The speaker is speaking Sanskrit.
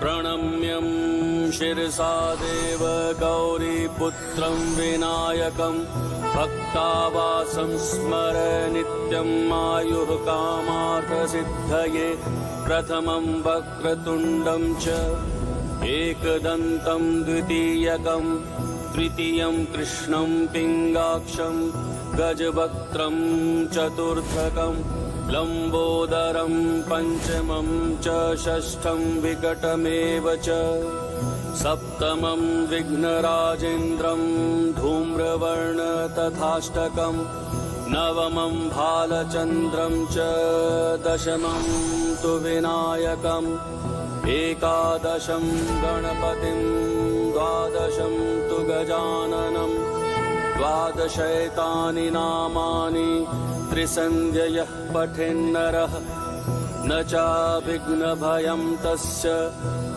प्रणम्यं शिरसा देव गौरीपुत्रं विनायकं भक्तावासं स्मर नित्यं आयुः कामार्थसिद्धये प्रथमं वक्रतुण्डं च एकदन्तं द्वितीयकं तृतीयं कृष्णं पिङ्गाक्षं गजवक्त्रं चतुर्थकं लम्बोदरं पञ्चमं च षष्ठं विकटमेव च सप्तमं विघ्नराजेन्द्रं धूम्रवर्ण तथाष्टकं नवमं भालचन्द्रं च दशमं तु विनायकम् एकादशं गणपतिं द्वादशं तु गजाननं द्वादशैतानि नामानि त्रिसन्ध्ययः पठेन्नरः न चाभिघ्नभयं तस्य